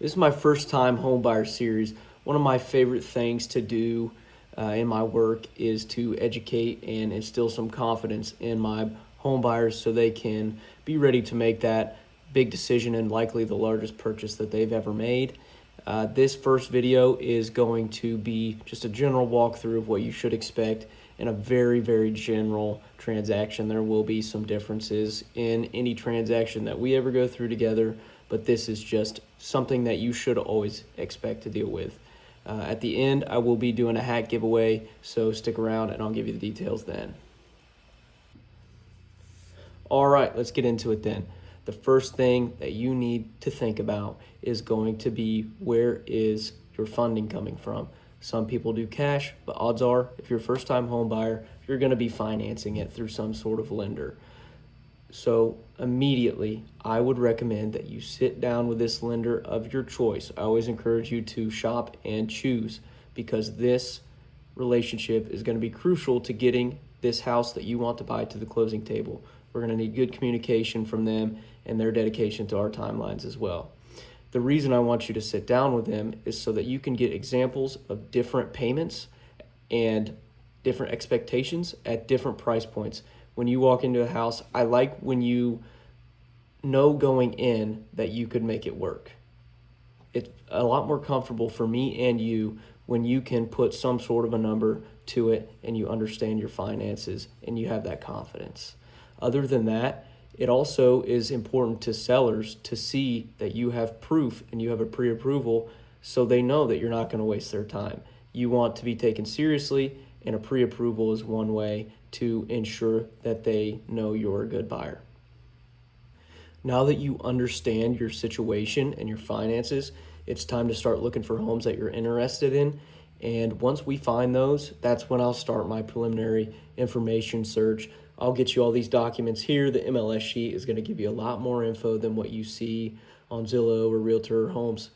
This is my first time home buyer series. One of my favorite things to do in my work is to educate and instill some confidence in my home buyers so they can be ready to make that big decision and likely the largest purchase that they've ever made. This first video is going to be just a general walkthrough of what you should expect in a very, very general transaction. There will be some differences in any transaction that we ever go through together, but this is just something that you should always expect to deal with. At the end, I will be doing a hat giveaway, so stick around and I'll give you the details then. All right, let's get into it then. The first thing that you need to think about is going to be, where is your funding coming from? Some people do cash, but odds are, if you're a first-time home buyer, you're going to be financing it through some sort of lender. So immediately, I would recommend that you sit down with this lender of your choice. I always encourage you to shop and choose, because this relationship is going to be crucial to getting this house that you want to buy to the closing table. We're going to need good communication from them and their dedication to our timelines as well. The reason I want you to sit down with them is so that you can get examples of different payments and different expectations at different price points. When you walk into a house, I like when you know going in that you could make it work. It's a lot more comfortable for me and you when you can put some sort of a number to it and you understand your finances and you have that confidence. Other than that, it also is important to sellers to see that you have proof and you have a pre-approval, so they know that you're not going to waste their time. You want to be taken seriously, and a pre-approval is one way to ensure that they know you're a good buyer. Now that you understand your situation and your finances, it's time to start looking for homes that you're interested in. And once we find those, that's when I'll start my preliminary information search. I'll get you all these documents here. The MLS sheet is going to give you a lot more info than what you see on Zillow or Realtor or Homes.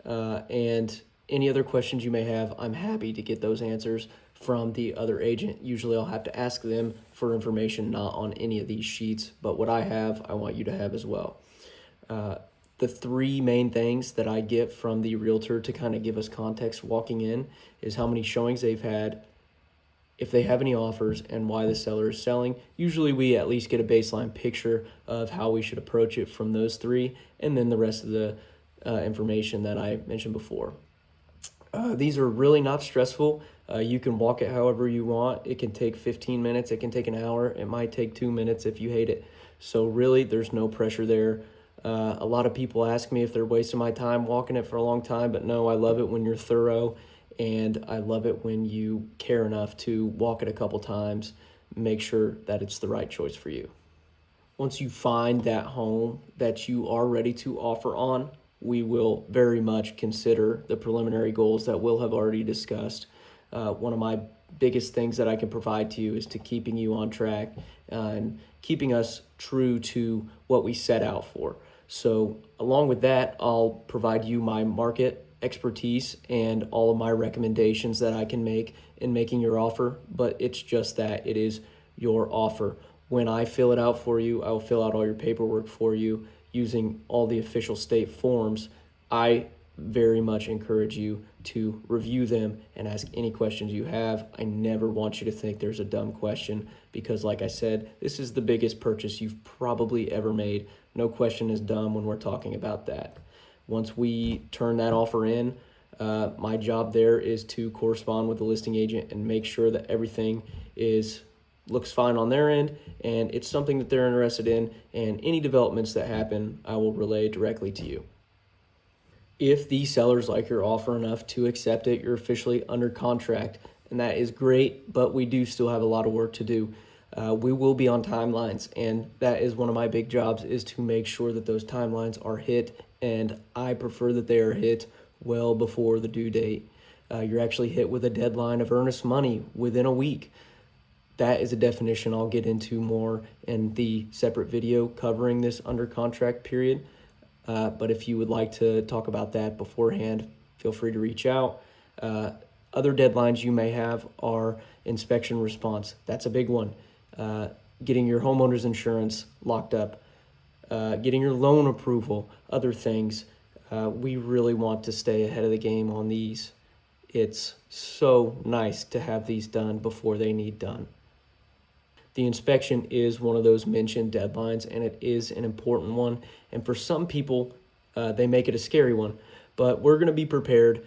And any other questions you may have, I'm happy to get those answers from the other agent. Usually I'll have to ask them for information not on any of these sheets, but what I have, I want you to have as well. The three main things that I get from the realtor to kind of give us context walking in is how many showings they've had, if they have any offers, and why the seller is selling. Usually we at least get a baseline picture of how we should approach it from those three, and then the rest of the information that I mentioned before. These are really not stressful. You can walk it however you want. It can take 15 minutes. It can take an hour. It might take 2 minutes if you hate it. So really, there's no pressure there. A lot of people ask me if they're wasting my time walking it for a long time, but no, I love it when you're thorough, and I love it when you care enough to walk it a couple times, make sure that it's the right choice for you. Once you find that home that you are ready to offer on, we will very much consider the preliminary goals that we'll have already discussed. One of my biggest things that I can provide to you is to keeping you on track and keeping us true to what we set out for. So along with that, I'll provide you my market expertise and all of my recommendations that I can make in making your offer, but it's just that, it is your offer. When I fill it out for you, I will fill out all your paperwork for you using all the official state forms. I very much encourage you to review them and ask any questions you have. I never want you to think there's a dumb question, because like I said, this is the biggest purchase you've probably ever made. No question is dumb when we're talking about that. Once we turn that offer in, my job there is to correspond with the listing agent and make sure that everything looks fine on their end and it's something that they're interested in, and any developments that happen, I will relay directly to you. If the sellers like your offer enough to accept it, you're officially under contract, and that is great, but we do still have a lot of work to do. We will be on timelines, and that is one of my big jobs, is to make sure that those timelines are hit, and I prefer that they are hit well before the due date. You're actually hit with a deadline of earnest money within a week. That is a definition I'll get into more in the separate video covering this under contract period. But if you would like to talk about that beforehand, feel free to reach out. Other deadlines you may have are inspection response. That's a big one. Getting your homeowner's insurance locked up, getting your loan approval, other things. We really want to stay ahead of the game on these. It's so nice to have these done before they need done. The inspection is one of those mentioned deadlines, and it is an important one. And for some people, they make it a scary one. But we're going to be prepared.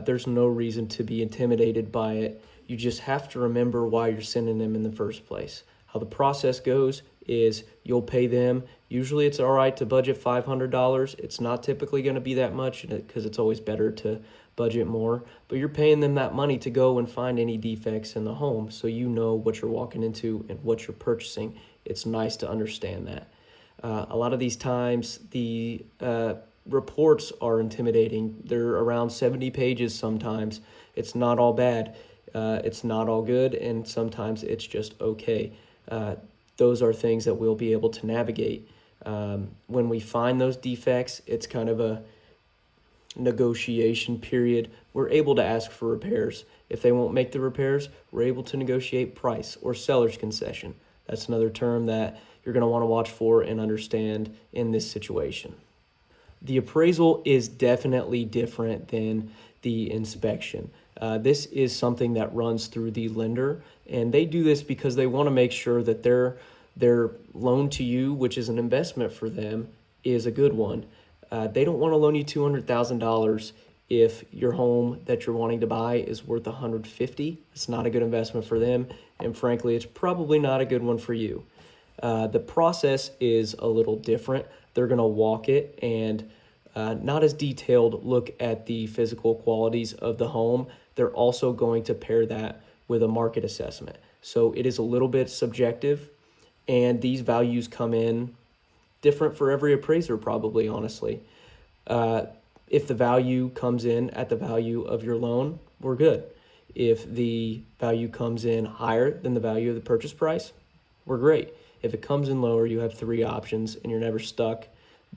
There's no reason to be intimidated by it. You just have to remember why you're sending them in the first place. How the process goes is you'll pay them. Usually it's all right to budget $500. It's not typically going to be that much because it's always better to budget more, but you're paying them that money to go and find any defects in the home so you know what you're walking into and what you're purchasing. It's nice to understand that. A lot of these times the reports are intimidating. They're around 70 pages sometimes. It's not all bad. It's not all good, and sometimes it's just okay. Those are things that we'll be able to navigate. When we find those defects, it's kind of a negotiation period. We're able to ask for repairs. If they won't make the repairs, we're able to negotiate price or seller's concession. That's another term that you're going to want to watch for and understand in this situation. The appraisal is definitely different than the inspection. This is something that runs through the lender, and they do this because they want to make sure that their loan to you, which is an investment for them, is a good one. They don't want to loan you $200,000 if your home that you're wanting to buy is worth $150,000. It's not a good investment for them, and frankly, it's probably not a good one for you. The process is a little different. They're going to walk it and not as detailed look at the physical qualities of the home. They're also going to pair that with a market assessment. So it is a little bit subjective, and these values come in different for every appraiser, probably, honestly. If the value comes in at the value of your loan, we're good. If the value comes in higher than the value of the purchase price, we're great. If it comes in lower, you have 3 options and you're never stuck.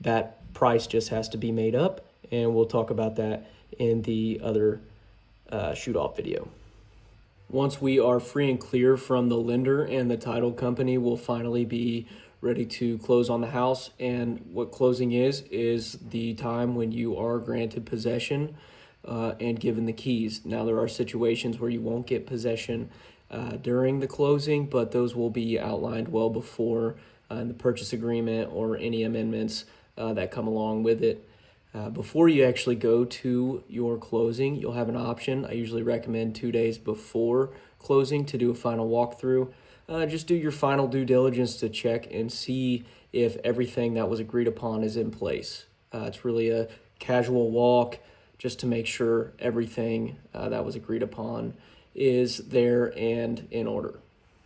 That price just has to be made up, and we'll talk about that in the other shoot-off video. Once we are free and clear from the lender and the title company, we'll finally be ready to close on the house. And what closing is the time when you are granted possession and given the keys. Now, there are situations where you won't get possession during the closing, but those will be outlined well before in the purchase agreement or any amendments that come along with it. Before you actually go to your closing, you'll have an option. I usually recommend 2 days before closing to do a final walkthrough. Just do your final due diligence to check and see if everything that was agreed upon is in place. It's really a casual walk just to make sure everything that was agreed upon is there and in order.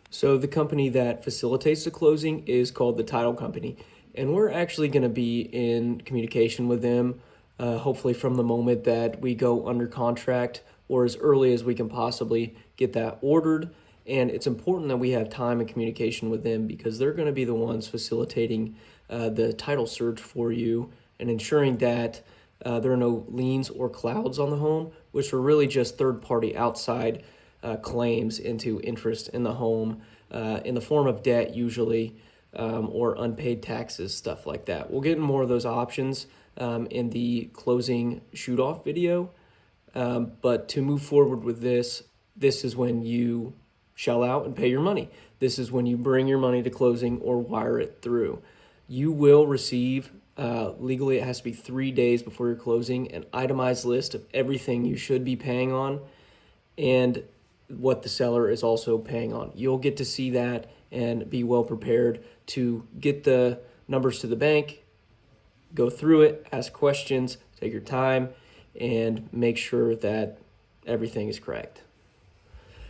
So the company that facilitates the closing is called the title company, and we're actually going to be in communication with them hopefully from the moment that we go under contract or as early as we can possibly get that ordered. And it's important that we have time and communication with them because they're going to be the ones facilitating the title search for you and ensuring that there are no liens or clouds on the home, which are really just third-party outside claims into interest in the home in the form of debt usually, or unpaid taxes, stuff like that. We'll get into more of those options in the closing shoot-off video. But to move forward with this is when you shell out and pay your money. This is when you bring your money to closing or wire it through. You will receive, legally it has to be 3 days before your closing, an itemized list of everything you should be paying on and what the seller is also paying on. You'll get to see that and be well prepared to get the numbers to the bank, go through it, ask questions, take your time, and make sure that everything is correct.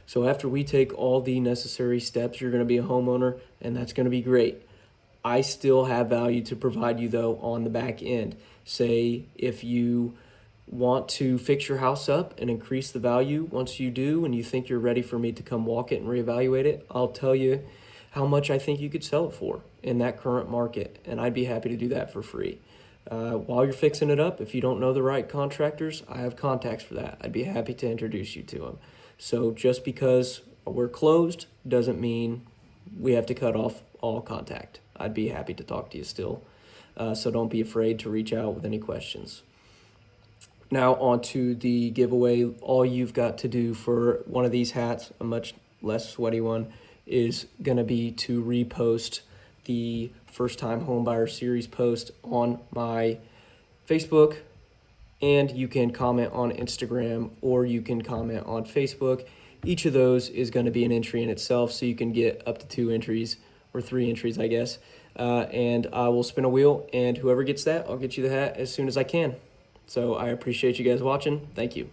So after we take all the necessary steps, you're going to be a homeowner, and that's going to be great. I still have value to provide you, though, on the back end. Say if you want to fix your house up and increase the value, once you do and you think you're ready for me to come walk it and reevaluate it, I'll tell you how much I think you could sell it for in that current market, and I'd be happy to do that for free. While you're fixing it up, if you don't know the right contractors, I have contacts for that. I'd be happy to introduce you to them. So just because we're closed doesn't mean we have to cut off all contact. I'd be happy to talk to you still. So don't be afraid to reach out with any questions. Now on to the giveaway. All you've got to do for one of these hats, a much less sweaty one, is going to be to repost the First Time Homebuyer Series post on my Facebook, and you can comment on Instagram or you can comment on Facebook. Each of those is going to be an entry in itself, so you can get up to 2 entries or 3 entries, I guess. And I will spin a wheel, and whoever gets that, I'll get you the hat as soon as I can. So I appreciate you guys watching. Thank you.